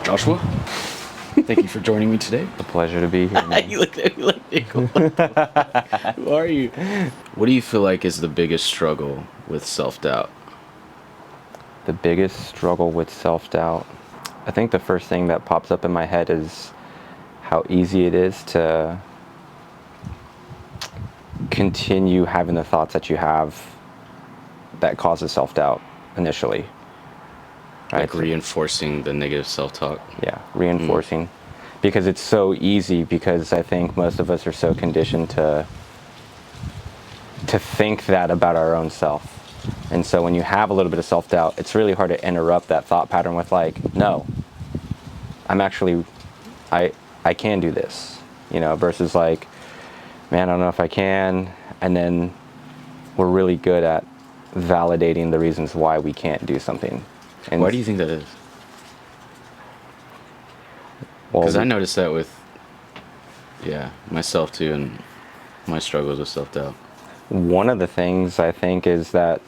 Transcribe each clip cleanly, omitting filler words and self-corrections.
Joshua, thank you for joining me today. It's a pleasure to be here, man. You look at me like, who are you? What do you feel like is the biggest struggle with self-doubt? The biggest struggle with self-doubt, I think the first thing that pops up in my head is how easy it is to continue having the thoughts that you have that causes self-doubt initially. Right? Like reinforcing the negative self-talk? Yeah, reinforcing. Because it's so easy, because I think most of us are so conditioned to think that about our own self. And so when you have a little bit of self-doubt, it's really hard to interrupt that thought pattern with like, no, I'm actually, I can do this, you know, versus like, man, I don't know if I can. And then we're really good at validating the reasons why we can't do something. And why do you think that is? Because I noticed that with, myself too, and my struggles with self-doubt. One of the things I think is that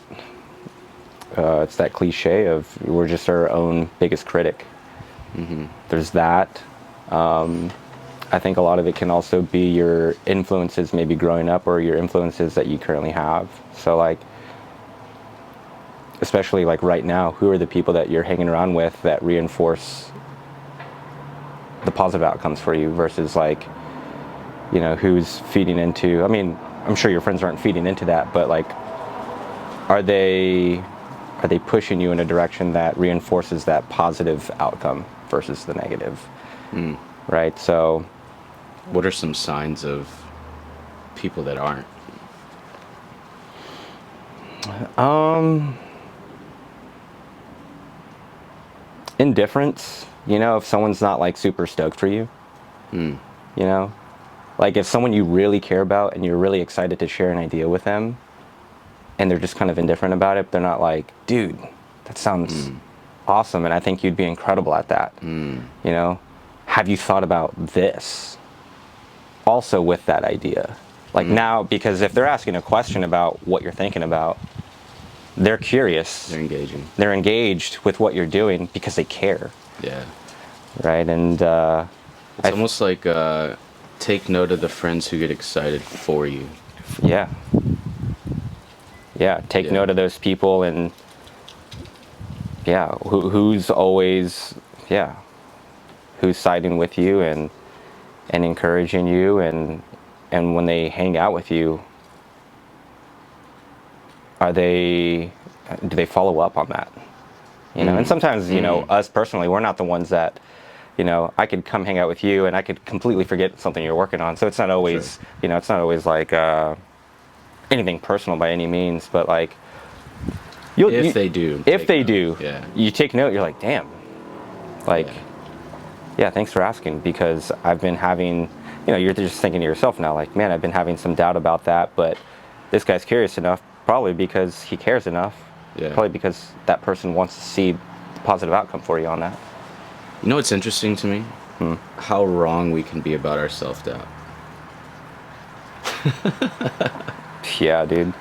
it's that cliche of we're just our own biggest critic. Mm-hmm. There's that. I think a lot of it can also be your influences maybe growing up, or your influences that you currently have. So like, especially like right now, who are the people that you're hanging around with that reinforce the positive outcomes for you versus like, you know, who's feeding into, I mean, I'm sure your friends aren't feeding into that, but like, are they pushing you in a direction that reinforces that positive outcome versus the negative? Right? So what are some signs of people that aren't? Indifference, you know, if someone's not like super stoked for you, you know, like if someone you really care about and you're really excited to share an idea with them and they're just kind of indifferent about it, they're not like, dude, that sounds awesome and I think you'd be incredible at that. You know, have you thought about this also with that idea? Like now, because if they're asking a question about what you're thinking about, they're curious. They're engaging. They're engaged with what you're doing because they care. Yeah. Right, and it's almost like take note of the friends who get excited for you. Yeah. Take note of those people, and who's always who's siding with you and encouraging you, and when they hang out with you, do they follow up on that? You know, and sometimes, you know, us personally, we're not the ones that, you know, I could come hang out with you and I could completely forget something you're working on. So it's not always, you know, it's not always like anything personal by any means, but like, if they do, you take note, you're like, damn, like, thanks for asking, because I've been having, you know, you're just thinking to yourself now, like, man, I've been having some doubt about that, but this guy's curious enough, probably because he cares enough. Probably because that person wants to see the positive outcome for you on that. You know what's interesting to me? How wrong we can be about our self-doubt. Yeah, dude.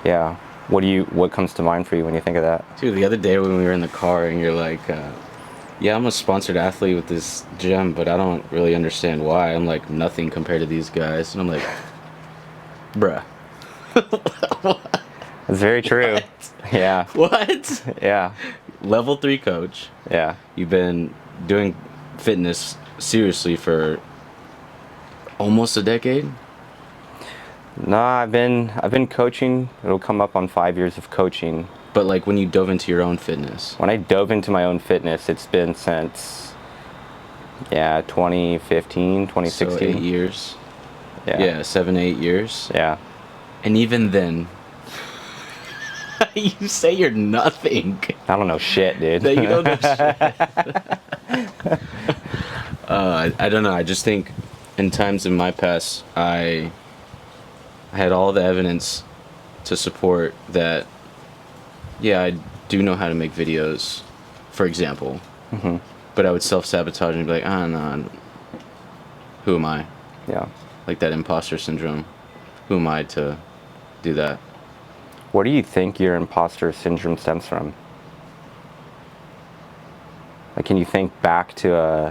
Yeah. What comes to mind for you when you think of that? Dude, the other day when we were in the car and you're like, I'm a sponsored athlete with this gym, but I don't really understand why. I'm like nothing compared to these guys. And I'm like, bruh. It's very true. What? Yeah. What? Yeah. Level 3 coach. Yeah. You've been doing fitness seriously for almost a decade? No, I've been coaching. It'll come up on 5 years of coaching. But like when you dove into your own fitness? When I dove into my own fitness, it's been since 2015, 2016. So 8 years. Yeah. 7, 8 years. Yeah. And even then, you say you're nothing. I don't know shit, dude. That you don't know shit. I don't know. I just think in times in my past, I had all the evidence to support that, I do know how to make videos, for example. But I would self-sabotage and be like, no, who am I? Yeah. Like that imposter syndrome. Who am I to do that? Where do you think your imposter syndrome stems from? Like, can you think back to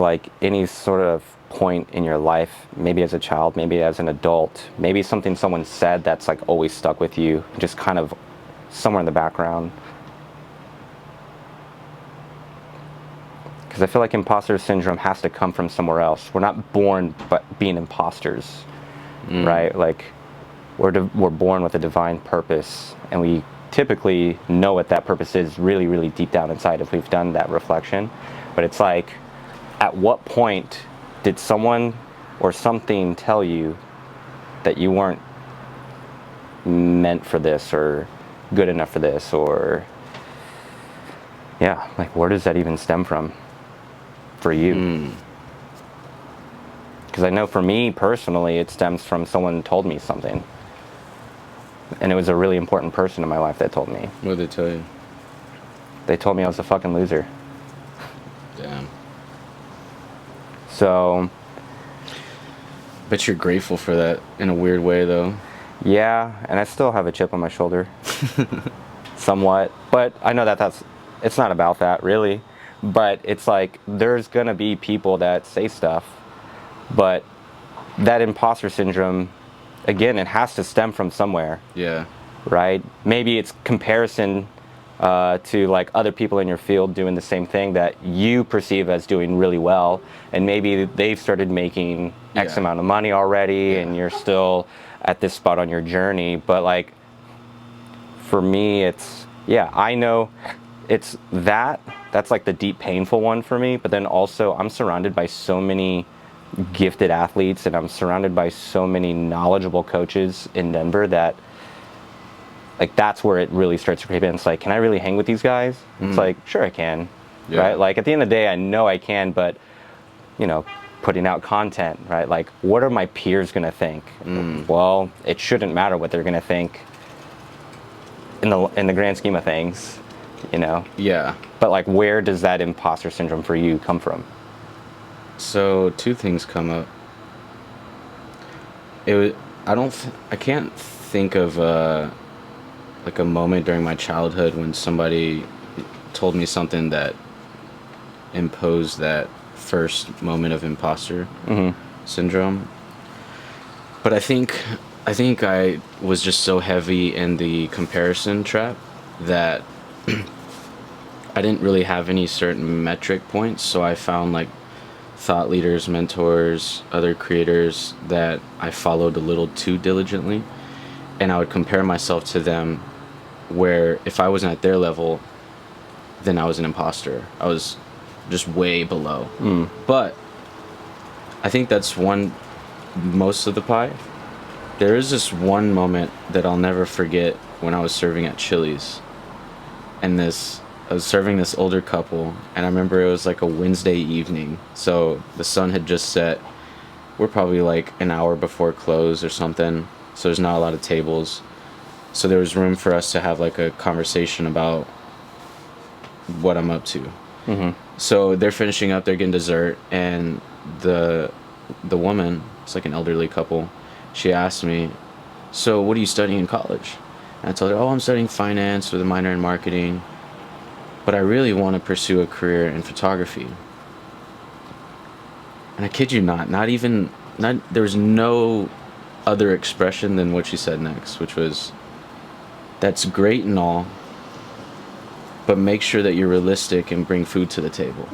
like any sort of point in your life, maybe as a child, maybe as an adult, maybe something someone said that's like always stuck with you, just kind of somewhere in the background? Because I feel like imposter syndrome has to come from somewhere else. We're not born but being imposters, right? Like, we're born with a divine purpose, and we typically know what that purpose is really, really deep down inside if we've done that reflection. But it's like, at what point did someone or something tell you that you weren't meant for this or good enough for this? Or, yeah, like, where does that even stem from for you? Because I know for me personally, it stems from someone told me something. And it was a really important person in my life that told me. What did they tell you? They told me I was a fucking loser. Damn. So, Bet you're grateful for that in a weird way, though. yeah, and I still have a chip on my shoulder. Somewhat. But I know it's not about that, really. But it's like, there's gonna be people that say stuff, but that imposter syndrome, again, it has to stem from somewhere. Yeah. Right? Maybe it's comparison to like other people in your field doing the same thing that you perceive as doing really well, and maybe they've started making X amount of money already, and you're still at this spot on your journey. But like, for me, it's, yeah, I know it's that's like the deep painful one for me. But then also, I'm surrounded by so many gifted athletes, and I'm surrounded by so many knowledgeable coaches in Denver that, like, that's where it really starts to creep in. It's like, can I really hang with these guys? It's like, sure I can, right? Like, at the end of the day, I know I can, but, you know, putting out content, right? Like, what are my peers gonna think? Well, it shouldn't matter what they're gonna think in the grand scheme of things, you know? Yeah. But like, where does that imposter syndrome for you come from? So, two things come up. I can't think of like a moment during my childhood when somebody told me something that imposed that first moment of imposter syndrome. But I think I was just so heavy in the comparison trap that I didn't really have any certain metric points. So I found like thought leaders, mentors, other creators that I followed a little too diligently, and I would compare myself to them, where if I wasn't at their level, then I was an imposter. I was just way below. But I think that's most of the pie. There is this one moment that I'll never forget when I was serving at Chili's, and I was serving this older couple, and I remember it was like a Wednesday evening, so the sun had just set. We're probably like an hour before close or something, so there's not a lot of tables. So there was room for us to have like a conversation about what I'm up to. So they're finishing up, they're getting dessert, and the woman, it's like an elderly couple, she asked me, so what are you studying in college? And I told her, oh, I'm studying finance with a minor in marketing, but I really want to pursue a career in photography. And I kid you not, there was no other expression than what she said next, which was, that's great and all, but make sure that you're realistic and bring food to the table.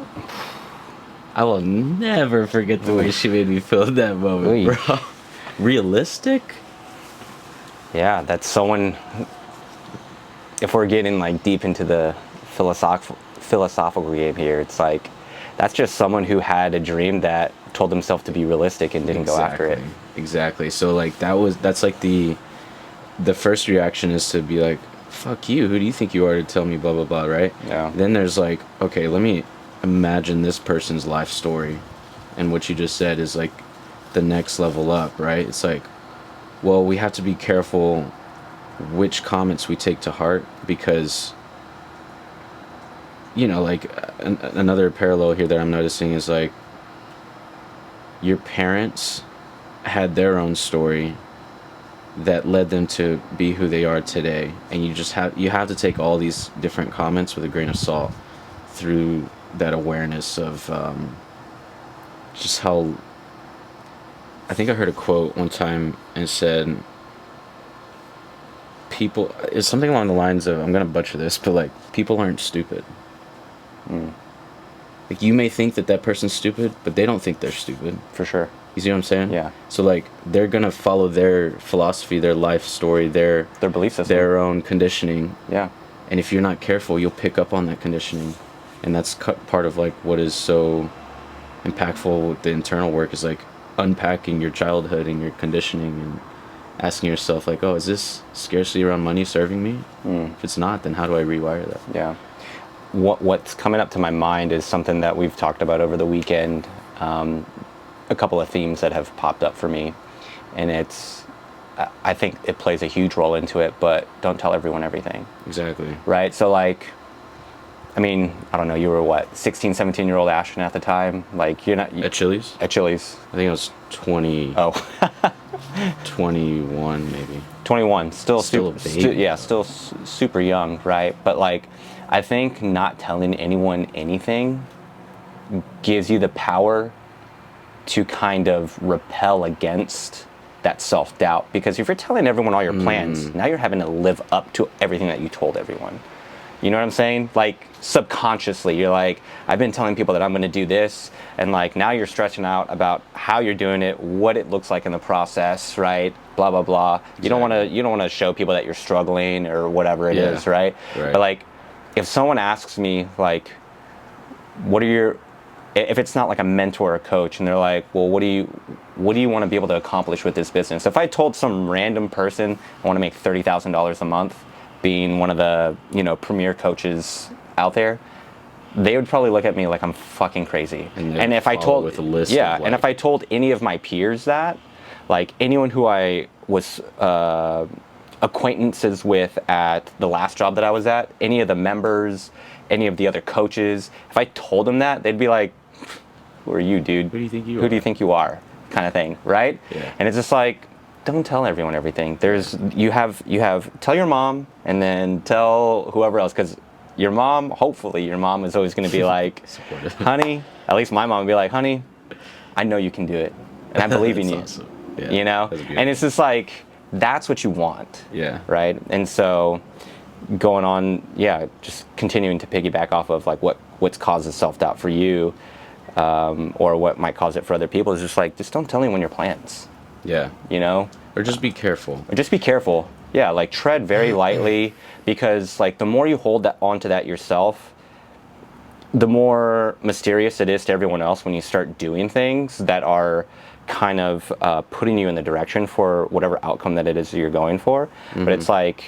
I will never forget the way she made me feel at that moment, bro. Realistic? Yeah, that's someone, if we're getting like deep into the philosophical game here, it's like, that's just someone who had a dream that told himself to be realistic and didn't go after it. Exactly. So like that's like the first reaction is to be like, fuck you, who do you think you are to tell me blah blah blah, right? Yeah. Then there's like, okay, let me imagine this person's life story, and what you just said is like the next level up, right? It's like, well, we have to be careful which comments we take to heart, because, you know, like another parallel here that I'm noticing is like, your parents had their own story, that led them to be who they are today. And you have to take all these different comments with a grain of salt through that awareness of just how. I think I heard a quote one time and said, people, it's something along the lines of, I'm gonna butcher this, but like, people aren't stupid. Like, you may think that person's stupid, but they don't think they're stupid. For sure. You see what I'm saying? Yeah. So like, they're gonna follow their philosophy, their life story, their belief system, their own conditioning. Yeah. And if you're not careful, you'll pick up on that conditioning, and that's part of like what is so impactful with the internal work, is like unpacking your childhood and your conditioning and asking yourself like, oh, is this scarcity around money serving me? If it's not, then how do I rewire that? Yeah. What's coming up to my mind is something that we've talked about over the weekend. A couple of themes that have popped up for me, and I think it plays a huge role into it, but don't tell everyone everything. Exactly. Right? So like, I mean, I don't know, you were what, 16, 17-year-old Ashton at the time? Like, you're not... At Chili's? At Chili's. I think I was 20. Oh. 21 maybe. 21. Still a baby. Still super young, right? But like, I think not telling anyone anything gives you the power to kind of repel against that self-doubt. Because if you're telling everyone all your plans, now you're having to live up to everything that you told everyone. You know what I'm saying? Like, subconsciously, you're like, I've been telling people that I'm going to do this, and like, now you're stressing out about how you're doing it, what it looks like in the process, right? Blah blah blah. Exactly. You don't want to show people that you're struggling or whatever it is, right? But like, if someone asks me like, if it's not like a mentor or a coach, and they're like, well, what do you want to be able to accomplish with this business? If I told some random person I want to make $30,000 a month, being one of the, premier coaches out there, they would probably look at me like I'm fucking crazy. And if I told with a list, and if I told any of my peers that, like anyone who I was acquaintances with at the last job that I was at, any of the members, any of the other coaches, if I told them that, they'd be like, who are you, dude? Who do you think you are? Who do you think you are? Kind of thing, right? Yeah. And it's just like, don't tell everyone everything. You have tell your mom, and then tell whoever else, because your mom, hopefully your mom is always going to be like, honey, at least my mom would be like, honey, I know you can do it, and I believe in you. Awesome. Yeah, and it's just like, that's what you want. Yeah. Right. And so going on, just continuing to piggyback off of like what's causes self-doubt for you, or what might cause it for other people, is just like, just don't tell anyone your plans. Yeah. Or just be careful. Yeah, like tread very lightly, because like the more you hold that onto that yourself, the more mysterious it is to everyone else when you start doing things that are kind of putting you in the direction for whatever outcome that it is that you're going for. But it's like,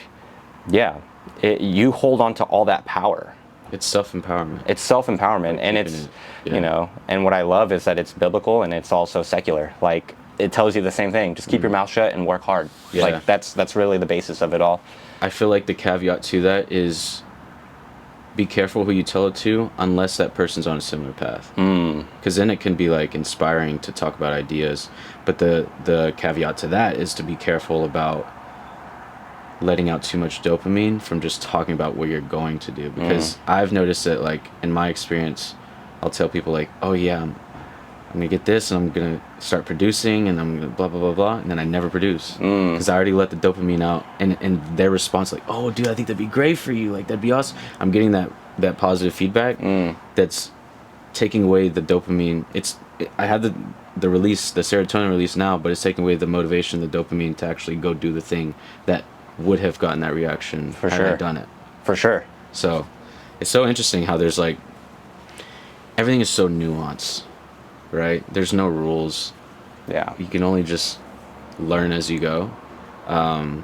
you hold on to all that power. It's self-empowerment. And it's, and what I love is that it's biblical, and it's also secular. Like, it tells you the same thing. Just keep your mouth shut and work hard. Yeah. Like, that's really the basis of it all. I feel like the caveat to that is, be careful who you tell it to, unless that person's on a similar path. Because then it can be like inspiring to talk about ideas. But the caveat to that is to be careful about letting out too much dopamine from just talking about what you're going to do. Because I've noticed that, like, in my experience, I'll tell people like, oh yeah, I'm gonna get this, and I'm gonna start producing, and I'm gonna blah blah blah blah, and then I never produce because I already let the dopamine out, and their response like, oh dude, I think that'd be great for you, like that'd be awesome. I'm getting that positive feedback that's taking away the dopamine. I have the release, the serotonin release now, but it's taking away the motivation, the dopamine to actually go do the thing that would have gotten that reaction had I done it. For sure. So it's so interesting how there's like, everything is so nuanced, right? There's no rules. Yeah. You can only just learn as you go. And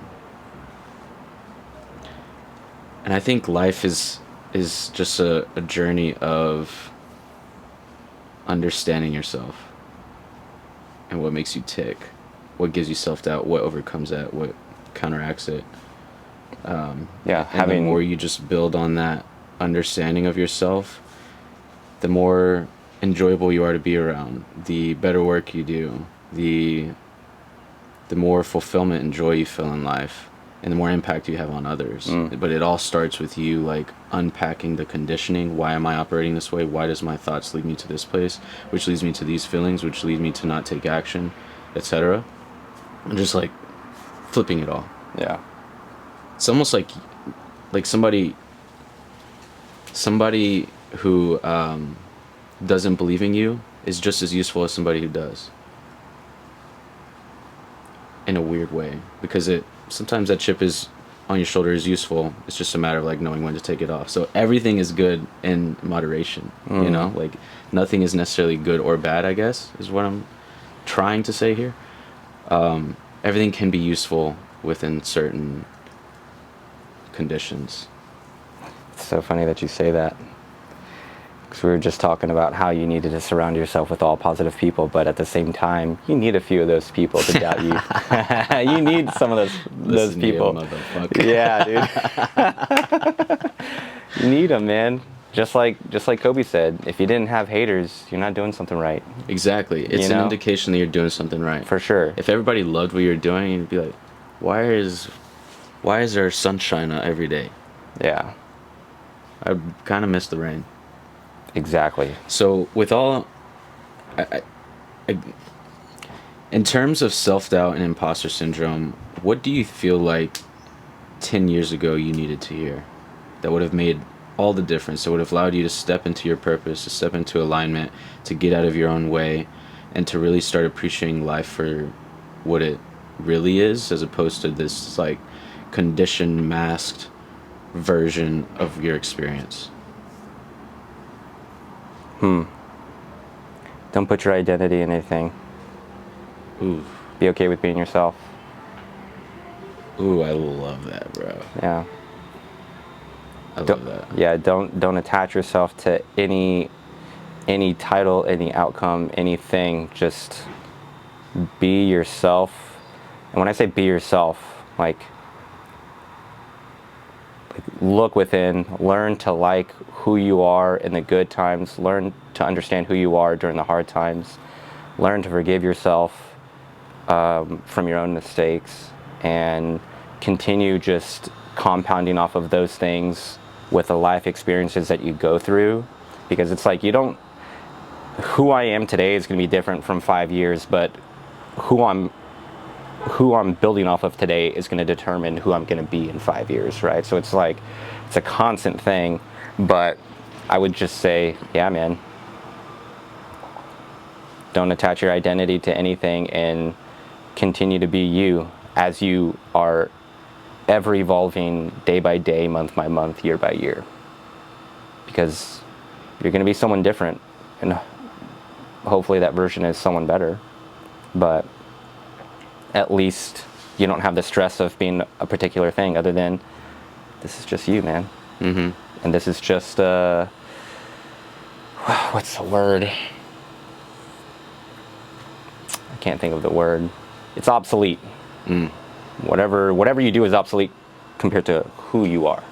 I think life is just a journey of understanding yourself and what makes you tick, what gives you self-doubt, what overcomes that, what counteracts it. And the more you just build on that understanding of yourself, the more enjoyable you are to be around, the better work you do, the the more fulfillment and joy you feel in life, and the more impact you have on others. But it all starts with you like unpacking the conditioning. Why am I operating this way? Why does my thoughts lead me to this place, which leads me to these feelings, which lead me to not take action, etc. And just like flipping it all. Yeah. It's almost like somebody who doesn't believe in you is just as useful as somebody who does, in a weird way, because sometimes that chip is on your shoulder is useful. It's just a matter of like knowing when to take it off. So everything is good in moderation. You know, like nothing is necessarily good or bad, I guess, is what I'm trying to say here. Everything can be useful within certain conditions. It's so funny that you say that. Because we were just talking about how you needed to surround yourself with all positive people, but at the same time, you need a few of those people to doubt you. You need some of those people. Yeah, dude. You need them, man. Just like Kobe said, if you didn't have haters, you're not doing something right. Exactly. It's an indication that you're doing something right. For sure. If everybody loved what you're doing, you'd be like, why is there sunshine every day? Yeah. I kind of miss the rain. Exactly. So with all, in terms of self-doubt and imposter syndrome, what do you feel like 10 years ago you needed to hear that would have made all the difference, that would have allowed you to step into your purpose, to step into alignment, to get out of your own way, and to really start appreciating life for what it really is, as opposed to this like conditioned, masked version of your experience? Don't put your identity in anything. Ooh. Be okay with being yourself. Ooh, I love that, bro. Yeah. I love that. Yeah, don't attach yourself to any title, any outcome, anything. Just be yourself. And when I say be yourself, like look within, learn to like who you are in the good times, learn to understand who you are during the hard times, learn to forgive yourself from your own mistakes, and continue just compounding off of those things with the life experiences that you go through. Because it's like who I am today is going to be different from 5 years, but who I'm building off of today is going to determine who I'm going to be in 5 years, right? So it's like, it's a constant thing, but I would just say, yeah, man, don't attach your identity to anything and continue to be you as you are ever evolving day by day, month by month, year by year. Because you're going to be someone different, and hopefully that version is someone better, but at least you don't have the stress of being a particular thing, other than this is just you, man. And this is just what's the word? I can't think of the word. It's obsolete. Whatever you do is obsolete compared to who you are.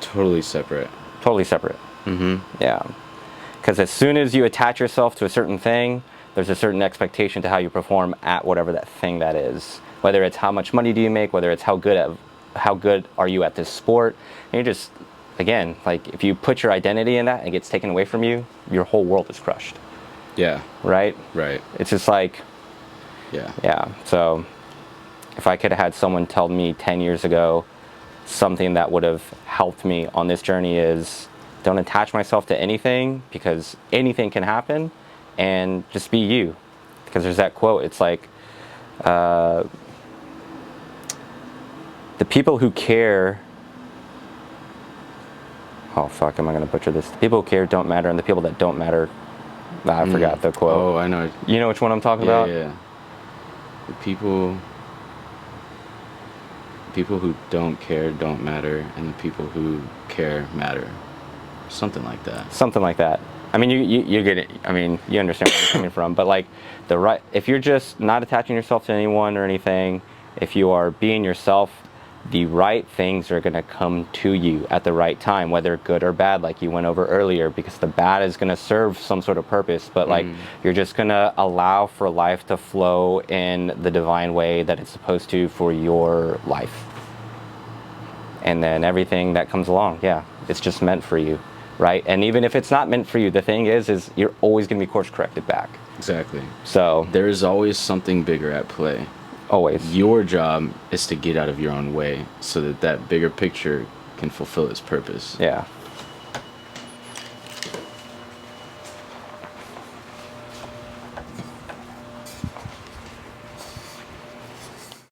Totally separate. Totally separate. Yeah. Because as soon as you attach yourself to a certain thing, there's a certain expectation to how you perform at whatever that thing that is. Whether it's how much money do you make, whether it's how good are you at this sport. And you're just, again, like if you put your identity in that and it gets taken away from you, your whole world is crushed. Yeah. Right? Right. It's just like, yeah. So if I could have had someone tell me 10 years ago something that would have helped me on this journey is, don't attach myself to anything, because anything can happen, and just be you. Because there's that quote, it's like, the people who care, oh fuck, am I going to butcher this? The people who care don't matter, and the people that don't matter, I forgot the quote. Oh, I know. You know which one I'm talking about? Yeah. The people who don't care don't matter, and the people who care matter. Something like that. Something like that. I mean, you get it. I mean, you understand where I'm coming from. But like, if you're just not attaching yourself to anyone or anything, if you are being yourself, the right things are going to come to you at the right time, whether good or bad, like you went over earlier, because the bad is going to serve some sort of purpose, but like you're just going to allow for life to flow in the divine way that it's supposed to for your life. And then everything that comes along, yeah, it's just meant for you, right? And even if it's not meant for you, the thing is you're always going to be course corrected back. Exactly. So there is always something bigger at play. Always. Your job is to get out of your own way so that that bigger picture can fulfill its purpose. Yeah.